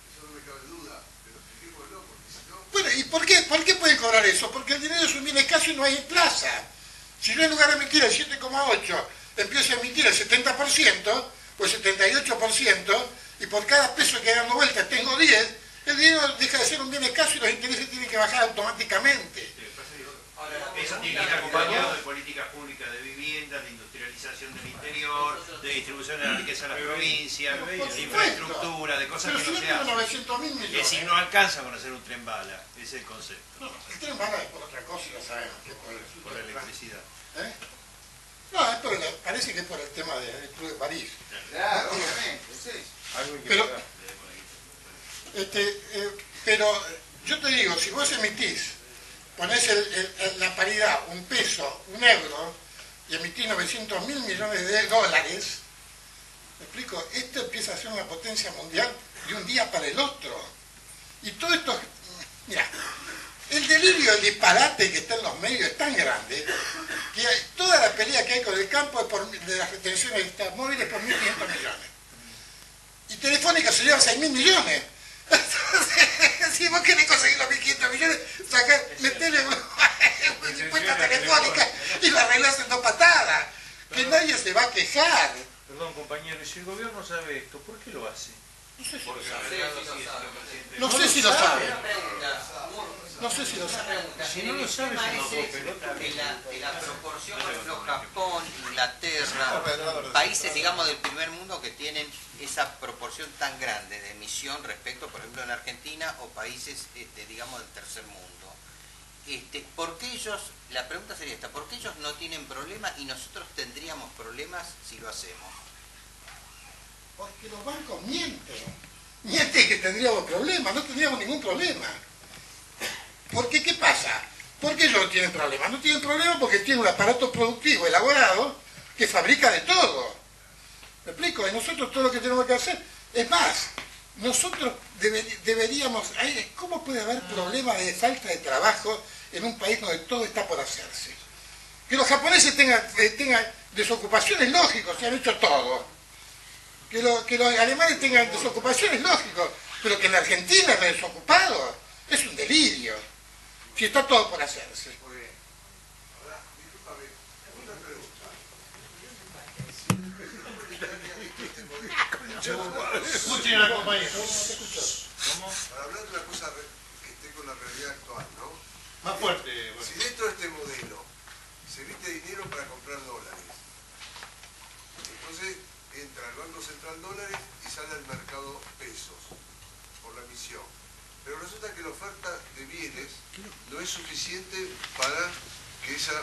Eso no me cabe duda, pero expliquémoslo, porque si no... Bueno, ¿y por qué pueden cobrar eso? Porque el dinero es un bien escaso y no hay plaza. Si yo en lugar de emitir el 7,8 empiezo a emitir el 70% o el 78%, y por cada peso que dando vueltas tengo 10, el dinero deja de ser un bien escaso y los intereses tienen que bajar automáticamente. Eso tiene que ir acompañado de políticas públicas de vivienda, de industrialización del interior, de distribución de la riqueza a las provincias, de infraestructura, de cosas que no se hacen. 900.000 millones. Es decir, no alcanza con hacer un tren bala, ese es el concepto. No, el tren bala es por otra cosa, ya sabemos que es Por la electricidad. ¿Eh? No, parece que es por el tema del Club de París. Claro, obviamente, sí. Pero yo te digo, si vos emitís, ponés la paridad, un peso, un euro, y emitís 900.000 millones de dólares, ¿me explico? Esto empieza a ser una potencia mundial de un día para el otro. Y todo esto, mira, el delirio, el disparate que está en los medios es tan grande que toda la pelea que hay con el campo es de las retenciones de móviles por 1.500 millones. Y Telefónica se lleva 6.000 millones. Entonces, si vos querés conseguir los 1.500 millones, metele una impuesta telefónica y la arreglás en 2 patadas. Que nadie se va a quejar. Perdón, compañero, y si el gobierno sabe esto, ¿por qué lo hace? No sé si lo Porque sabe. el No sé si lo sabe. No sé si lo sabe. Si no lo sabe, que la proporción, por ejemplo, Japón, Inglaterra, países, digamos, del primer mundo que tienen esa proporción tan grande de emisión respecto, por ejemplo, en Argentina o países, digamos, del tercer mundo. ¿Por qué ellos, la pregunta sería esta, ¿por qué ellos no tienen problema y nosotros tendríamos problemas si lo hacemos? Porque los bancos mienten. Mienten que tendríamos problemas, no tendríamos ningún problema. Porque, ¿qué pasa? ¿Por qué ellos no tienen problemas? No tienen problemas porque tienen un aparato productivo elaborado que fabrica de todo. ¿Me explico? Y nosotros todo lo que tenemos que hacer, es más, nosotros deberíamos, ¿cómo puede haber problemas de falta de trabajo en un país donde todo está por hacerse? Que los japoneses tengan desocupación es lógico, se han hecho todo. Que los alemanes tengan desocupación es lógico, pero que en la Argentina esté desocupado es un delirio, si está todo por hacerse. Muy bien. Ahora, discúlpame, una pregunta. Escuchen a la compañera. Para hablar de una cosa que esté con la realidad actual, ¿no? Más fuerte. Si dentro de este modelo se emite dinero para comprar dólares, entonces entra el Banco Central dólares y sale al mercado pesos por la emisión. Pero resulta que la oferta de bienes no es suficiente para que esa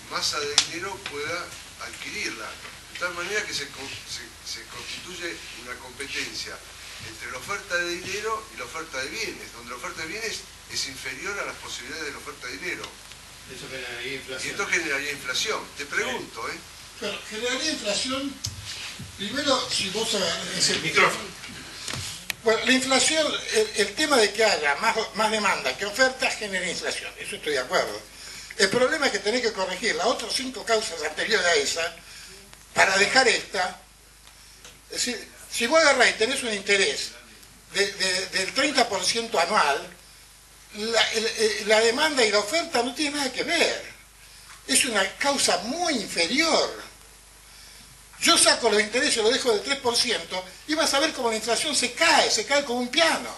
masa de dinero pueda adquirirla. De tal manera que se constituye una competencia entre la oferta de dinero y la oferta de bienes, donde la oferta de bienes es inferior a las posibilidades de la oferta de dinero. Eso generaría inflación. Y esto generaría inflación. Te pregunto, ¿eh? Bueno, generaría inflación, primero, si vos... El micrófono. Bueno, la inflación, el tema de que haya más demanda que oferta genera inflación, eso estoy de acuerdo. El problema es que tenés que corregir las otras 5 causas anteriores a esa para dejar esta. Es decir, si vos agarrás y tenés un interés del 30% anual, la demanda y la oferta no tienen nada que ver. Es una causa muy inferior. Yo saco los intereses, lo dejo del 3%, y vas a ver cómo la inflación se cae como un piano.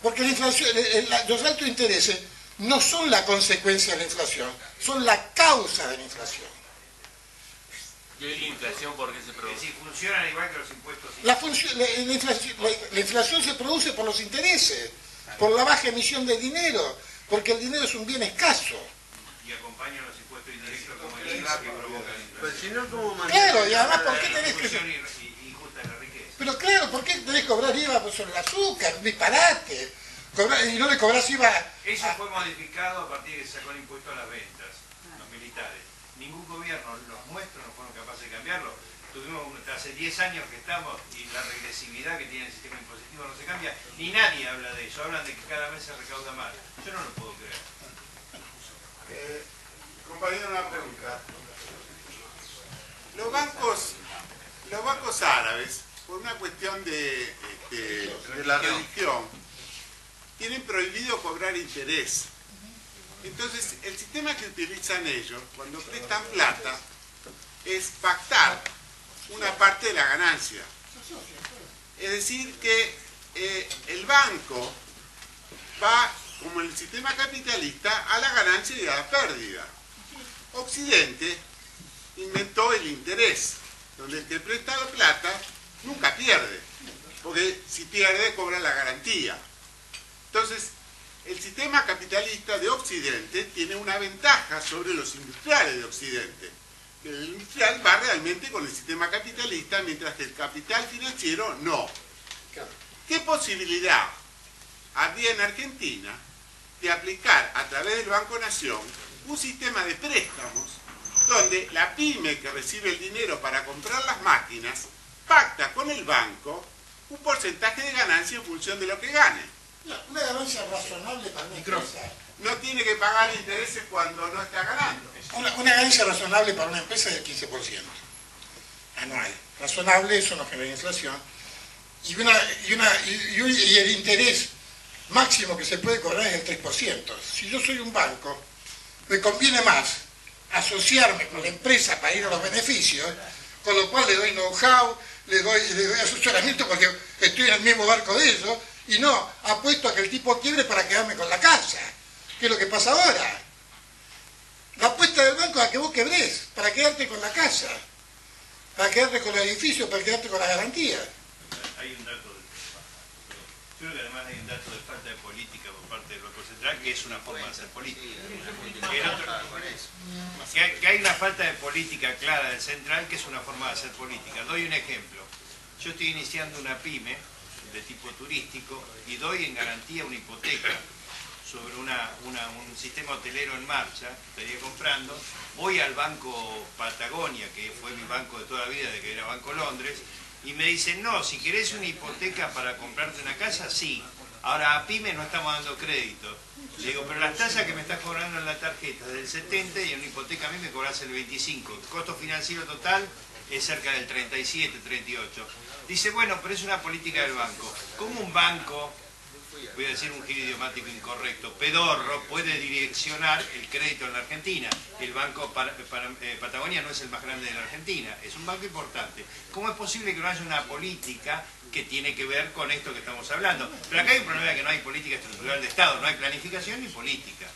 Porque la inflación, los altos intereses no son la consecuencia de la inflación, son la causa de la inflación. ¿Y hoy la inflación por qué se produce? Si funcionan igual que los impuestos. La inflación se produce por los intereses, por la baja emisión de dinero, porque el dinero es un bien escaso. Y acompañan los impuestos indirectos. la que provoca el Pues si no, ¿cómo Claro, y además, ¿por qué tenés que...? injusta de la riqueza. Pero claro, ¿por qué tenés que cobrar IVA sobre el azúcar? Disparate. Y no le cobrás IVA... Eso fue modificado a partir de que se sacó el impuesto a las ventas, los militares. Ningún gobierno, los nuestros, no fueron capaces de cambiarlo. Tuvimos hace 10 años que estamos y la regresividad que tiene el sistema impositivo no se cambia. Ni nadie habla de eso, hablan de que cada vez se recauda más. Yo no lo puedo creer. Compañero, una pregunta. Los bancos árabes, por una cuestión de la religión, tienen prohibido cobrar interés. Entonces, el sistema que utilizan ellos, cuando prestan plata, es pactar una parte de la ganancia. Es decir, que el banco va, como en el sistema capitalista, a la ganancia y a la pérdida. Occidente inventó el interés, donde el que presta la plata nunca pierde, porque si pierde cobra la garantía. Entonces, el sistema capitalista de Occidente tiene una ventaja sobre los industriales de Occidente. El industrial va realmente con el sistema capitalista, mientras que el capital financiero no. ¿Qué posibilidad habría en Argentina de aplicar a través del Banco Nación un sistema de préstamos donde la pyme que recibe el dinero para comprar las máquinas pacta con el banco un porcentaje de ganancia en función de lo que gane? Una ganancia razonable para una empresa. No tiene que pagar intereses cuando no está ganando. Una ganancia razonable para una empresa es del 15% anual. Razonable, eso no genera inflación. Y el interés máximo que se puede cobrar es el 3%. Si yo soy un banco, me conviene más asociarme con la empresa para ir a los beneficios, con lo cual le doy know-how, le doy asesoramiento porque estoy en el mismo barco de ellos, y no apuesto a que el tipo quiebre para quedarme con la casa, que es lo que pasa ahora. La apuesta del banco es a que vos quebrés, para quedarte con la casa, para quedarte con los edificios, para quedarte con la garantía. Hay un dato creo que además hay un dato de falta de política por parte del Banco Central, que es una forma de hacer política. Que hay una falta de política clara del Central, que es una forma de hacer política. Doy un ejemplo. Yo estoy iniciando una pyme de tipo turístico y doy en garantía una hipoteca sobre un sistema hotelero en marcha, estaría comprando, voy al Banco Patagonia, que fue mi banco de toda la vida, de que era Banco Londres, y me dicen, no, si querés una hipoteca para comprarte una casa, sí. Ahora a pyme no estamos dando crédito. Le digo, pero las tasas que me estás cobrando en la tarjeta es del 70 y en una hipoteca a mí me cobras el 25. El costo financiero total es cerca del 37, 38. Dice, bueno, pero es una política del banco. ¿Cómo un banco, voy a decir un giro idiomático incorrecto, pedorro, puede direccionar el crédito en la Argentina? El Banco Patagonia no es el más grande de la Argentina, es un banco importante. ¿Cómo es posible que no haya una política que tiene que ver con esto que estamos hablando? Pero acá hay un problema que no hay política estructural de Estado, no hay planificación ni política.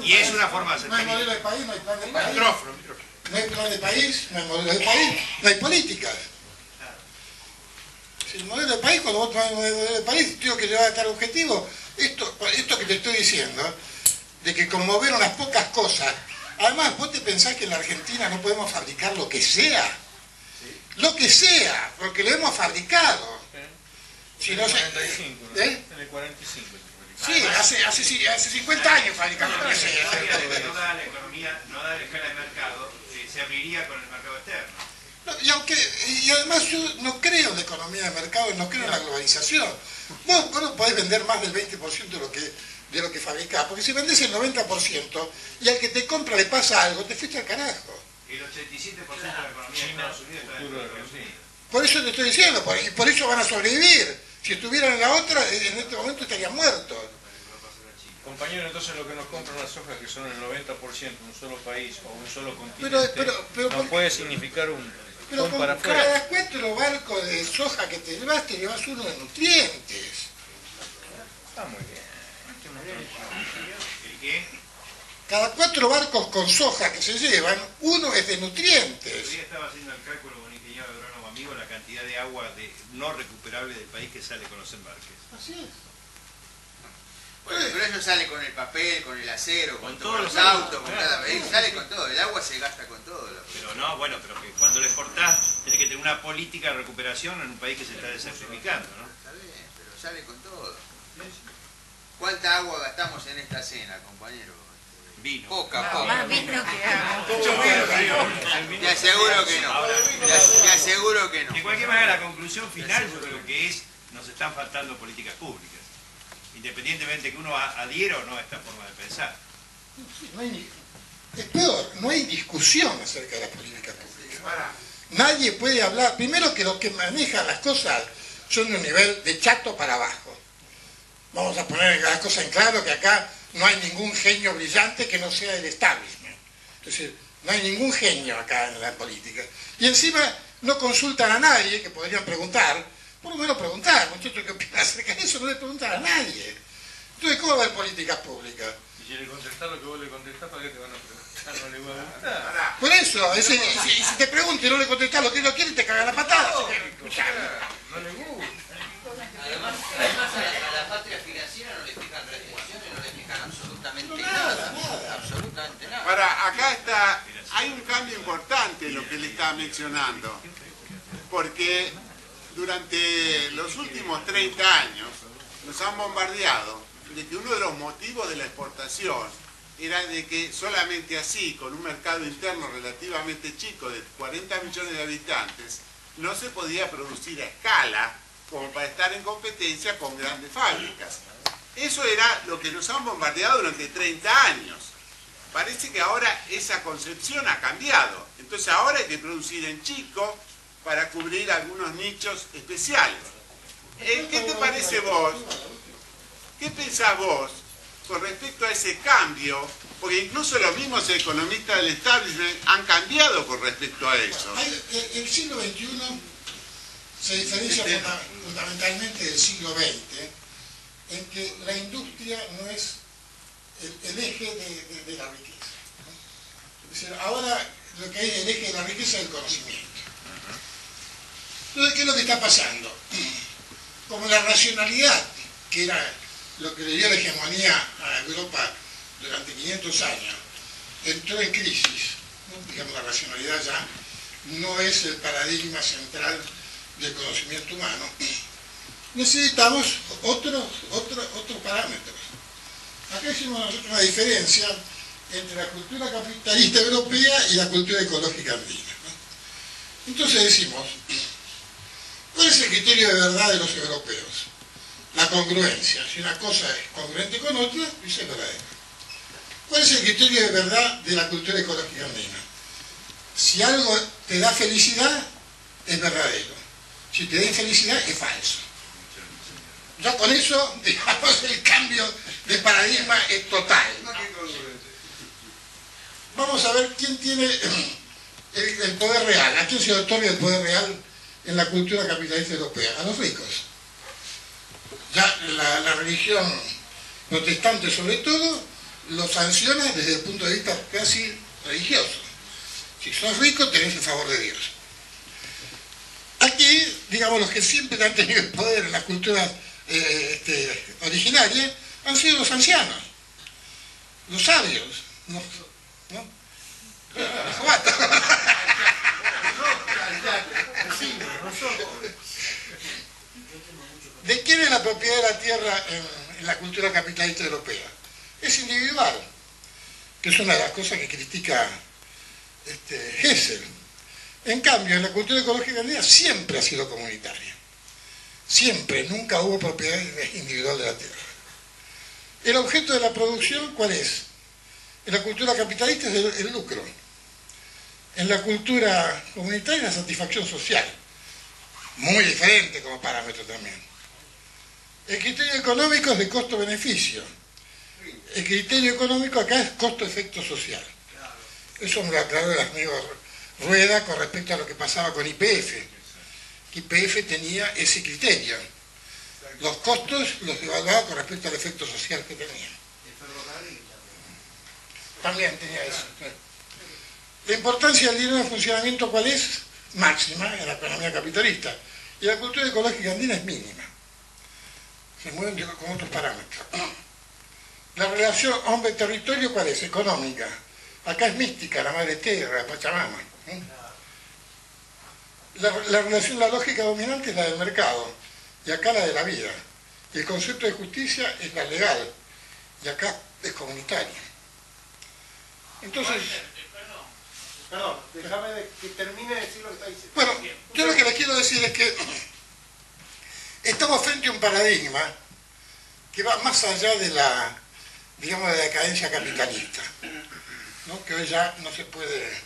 Y es una forma de hacer política. No hay modelo de país, no hay plan de país. No hay plan de país, no hay modelo de país, no hay políticas. Si el modelo de país, cuando vos tomás el modelo de país, tengo que llevar a tal objetivo. Esto que te estoy diciendo, de que con mover unas pocas cosas, además vos te pensás que en la Argentina no podemos fabricar lo que sea. Lo que sea, porque lo hemos fabricado. Si en no el se, 45, ¿no? ¿eh? En el 45. Sí, hace 50 años fabricamos lo que sea. No da la economía, no da la escala de mercado, se abriría con el mercado externo. No, y además yo no creo en la economía de mercado, no creo en la globalización. Vos no podés vender más del 20% de lo que fabricás, porque si vendés el 90% y al que te compra le pasa algo, te fuiste al carajo. El 87% de la economía de Estados Unidos está dentro de Estados Unidos. Por eso te estoy diciendo, y por eso van a sobrevivir. Si estuvieran en la otra, en este momento estarían muertos. Compañero, entonces lo que nos compran las sojas, que son el 90% un solo país o un solo continente, pero no puede significar un con para afuera. Cada 4 barcos de soja que te llevas uno de nutrientes. Está muy bien. ¿El qué? Cada 4 barcos con soja que se llevan, uno es de nutrientes. Yo estaba haciendo el cálculo con un ingeniero agrónomo amigo, la cantidad de agua no recuperable del país que sale con los embarques. Así es. Bueno, pero ellos salen con el papel, con el acero, con todos los autos, con cada vehículo, sale con todo, el agua se gasta con todo. Pero no, bueno, pero que cuando le exportás tenés que tener una política de recuperación en un país que se está desertificando, ¿no? Está bien, pero sale con todo. ¿Cuánta agua gastamos en esta cena, compañero? Vino. Poca. Más vino que agua. Te aseguro que no. Te aseguro que no. De cualquier manera, la conclusión final yo creo que es, nos están faltando políticas públicas. Independientemente que uno adhiera o no a esta forma de pensar. Es peor, no hay discusión acerca de las políticas públicas. Nadie puede hablar, primero que los que manejan las cosas son de un nivel de chato para abajo. Vamos a poner las cosas en claro que acá no hay ningún genio brillante que no sea el establishment. Entonces, no hay ningún genio acá en la política. Y encima no consultan a nadie, que podrían preguntar, por lo menos preguntar, muchachos, ¿qué opinan acerca de eso? No le preguntan a nadie. Entonces, ¿cómo va a haber políticas públicas? Y si le contestás lo que vos le contestás, ¿para qué te van a preguntar? No le va a gustar. Por eso, si te pregunto y no le contestás lo que no quiere, te caga la patada. No le gusta. Además a la patria financiera no le fijan restricciones, no le fijan absolutamente nada. Absolutamente nada. Ahora, acá hay un cambio importante en lo que él estaba mencionando, porque durante los últimos 30 años nos han bombardeado de que uno de los motivos de la exportación era de que solamente así, con un mercado interno relativamente chico de 40 millones de habitantes, no se podía producir a escala como para estar en competencia con grandes fábricas. Eso era lo que nos han bombardeado durante 30 años. Parece que ahora esa concepción ha cambiado. Entonces ahora hay que producir en chico para cubrir algunos nichos especiales. ¿Qué te parece vos? ¿Qué pensás vos con respecto a ese cambio? Porque incluso los mismos economistas del establishment han cambiado con respecto a eso. El siglo XXI se diferencia fundamentalmente del siglo XX en que la industria no es el eje de la riqueza. Es decir, ahora lo que hay el eje de la riqueza es el conocimiento. Entonces, ¿qué es lo que está pasando? Como la racionalidad, que era lo que le dio la hegemonía a Europa durante 500 años, entró en crisis, ¿no? Digamos, la racionalidad ya no es el paradigma central del conocimiento humano. Necesitamos otros parámetros. Acá hicimos nosotros una diferencia entre la cultura capitalista europea y la cultura ecológica andina, ¿no? Entonces decimos, ¿cuál es el criterio de verdad de los europeos? La congruencia. Si una cosa es congruente con otra, es verdadera. ¿Cuál es el criterio de verdad de la cultura ecológica andina? Si algo te da felicidad, es verdadero. Si te da infelicidad, es falso. Ya con eso, digamos, el cambio de paradigma es total. Vamos a ver quién tiene el poder real. ¿A quién se le otorga el poder real en la cultura capitalista europea? A los ricos. Ya la religión protestante, sobre todo, lo sanciona desde el punto de vista casi religioso. Si sos rico, tenés el favor de Dios. Aquí, digamos, los que siempre han tenido el poder en las culturas originarias han sido los ancianos, los sabios, ¿no? Los jovatos. ¿De quién es la propiedad de la tierra en la cultura capitalista europea? Es individual, que es una de las cosas que critica Hessel. En cambio, en la cultura ecológica andina siempre ha sido comunitaria. Siempre, nunca hubo propiedad individual de la tierra. ¿El objeto de la producción cuál es? En la cultura capitalista es el lucro. En la cultura comunitaria la satisfacción social. Muy diferente como parámetro también. El criterio económico es de costo-beneficio. El criterio económico acá es costo-efecto social. Eso me lo aclaró el amigo Rueda con respecto a lo que pasaba con YPF. YPF tenía ese criterio. Los costos los evaluaba con respecto al efecto social que tenía. También tenía eso. La importancia del dinero en funcionamiento, ¿cuál es? Máxima en la economía capitalista. Y la cultura ecológica andina es mínima. Se mueven con otros parámetros. La relación hombre-territorio, ¿cuál es? Económica. Acá es mística, la madre tierra, la Pachamama. La relación, la lógica dominante es la del mercado, y acá la de la vida. Y el concepto de justicia es la legal, y acá es comunitaria. Entonces... Perdón, déjame que termine de decir lo que está diciendo. Bueno, yo lo que les quiero decir es que estamos frente a un paradigma que va más allá de la, digamos, de la decadencia capitalista, ¿no? Que hoy ya no se puede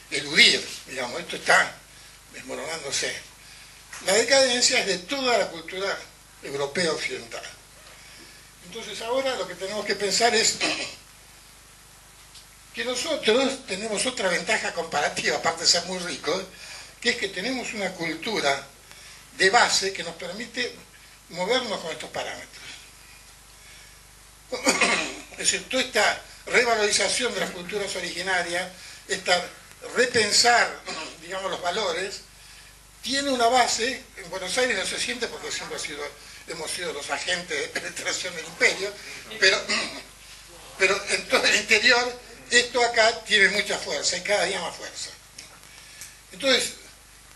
eludir, digamos, esto está desmoronándose. La decadencia es de toda la cultura europea occidental. Entonces ahora lo que tenemos que pensar es que nosotros tenemos otra ventaja comparativa, aparte de ser muy ricos, que es que tenemos una cultura de base que nos permite movernos con estos parámetros. Es decir, toda esta revalorización de las culturas originarias, esta repensar, digamos, los valores, tiene una base. En Buenos Aires no se siente porque siempre hemos sido los agentes de penetración del imperio, pero en todo el interior esto acá tiene mucha fuerza y cada día más fuerza. Entonces,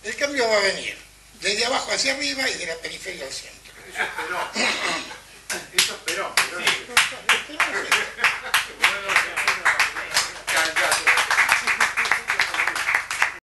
el cambio va a venir desde abajo hacia arriba y de la periferia al centro. Eso esperó.